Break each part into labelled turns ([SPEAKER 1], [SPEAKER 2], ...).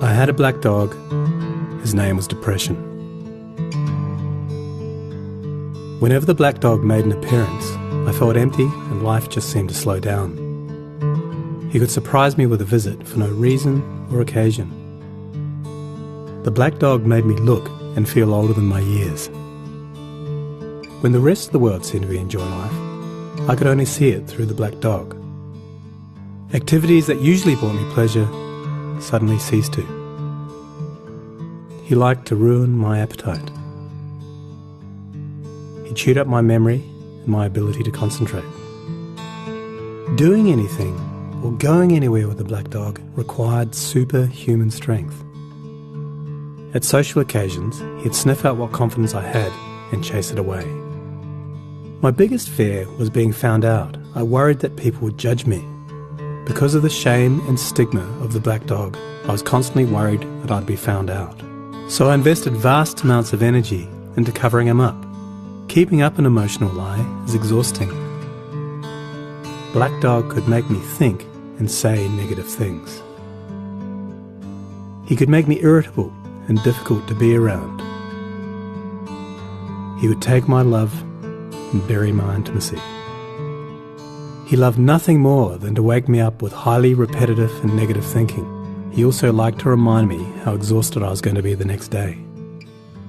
[SPEAKER 1] I had a black dog. His name was Depression. Whenever the black dog made an appearance, I felt empty and life just seemed to slow down. He could surprise me with a visit for no reason or occasion. The black dog made me look and feel older than my years. When the rest of the world seemed to be enjoying life, I could only see it through the black dog. Activities that usually brought me pleasure suddenly ceased to. He liked to ruin my appetite. He chewed up my memory and my ability to concentrate. Doing anything or going anywhere with the black dog required superhuman strength. At social occasions, he'd sniff out what confidence I had and chase it away. My biggest fear was being found out. I worried that people would judge me. Because of the shame and stigma of the black dog, I was constantly worried that I'd be found out. So I invested vast amounts of energy into covering him up. Keeping up an emotional lie is exhausting. Black dog could make me think and say negative things. He could make me irritable and difficult to be around. He would take my love and bury my intimacy. He loved nothing more than to wake me up with highly repetitive and negative thinking. He also liked to remind me how exhausted I was going to be the next day.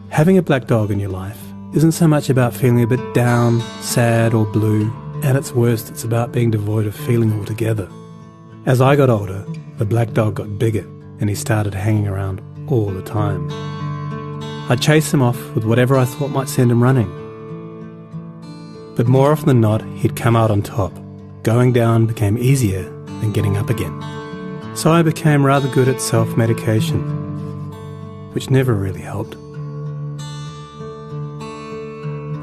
[SPEAKER 1] Having a black dog in your life isn't so much about feeling a bit down, sad or blue. At its worst, it's about being devoid of feeling altogether. As I got older, the black dog got bigger and he started hanging around all the time. I'd chase him off with whatever I thought might send him running. But more often than not, he'd come out on top. Going down became easier than getting up again. So I became rather good at self-medication, which never really helped.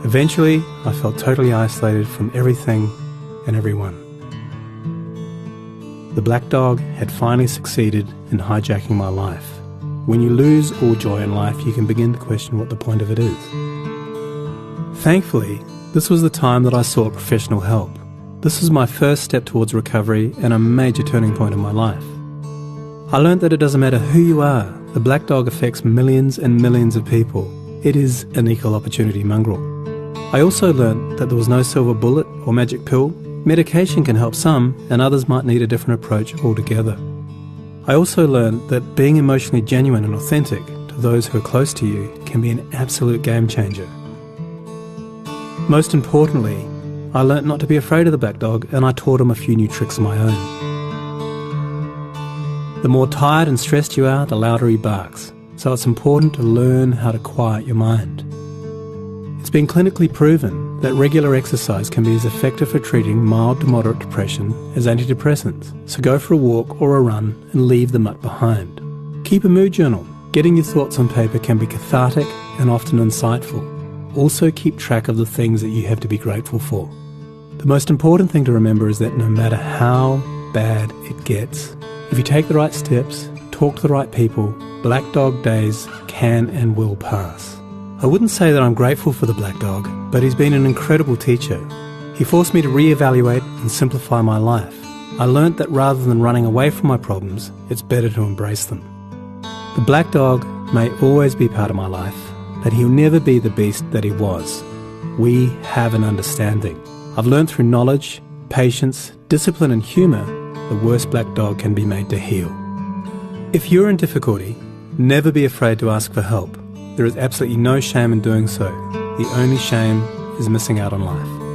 [SPEAKER 1] Eventually, I felt totally isolated from everything and everyone. The black dog had finally succeeded in hijacking my life. When you lose all joy in life, you can begin to question what the point of it is. Thankfully, this was the time that I sought professional help. This was my first step towards recovery and a major turning point in my life. I learned that it doesn't matter who you are, the black dog affects millions and millions of people. It is an equal opportunity mongrel. I also learned that there was no silver bullet or magic pill. Medication can help some, and others might need a different approach altogether. I also learned that being emotionally genuine and authentic to those who are close to you can be an absolute game changer. Most importantly, I learnt not to be afraid of the black dog, and I taught him a few new tricks of my own. The more tired and stressed you are, the louder he barks, so it's important to learn how to quiet your mind. It's been clinically proven that regular exercise can be as effective for treating mild to moderate depression as antidepressants, so go for a walk or a run and leave the mutt behind. Keep a mood journal. Getting your thoughts on paper can be cathartic and often insightful. Also keep track of the things that you have to be grateful for. The most important thing to remember is that no matter how bad it gets, if you take the right steps, talk to the right people, black dog days can and will pass. I wouldn't say that I'm grateful for the black dog, but he's been an incredible teacher. He forced me to re-evaluate and simplify my life. I learnt that rather than running away from my problems, it's better to embrace them. The black dog may always be part of my life, but he'll never be the beast that he was. We have an understanding. I've learned through knowledge, patience, discipline and humour, the worst black dog can be made to heal. If you're in difficulty, never be afraid to ask for help. There is absolutely no shame in doing so. The only shame is missing out on life.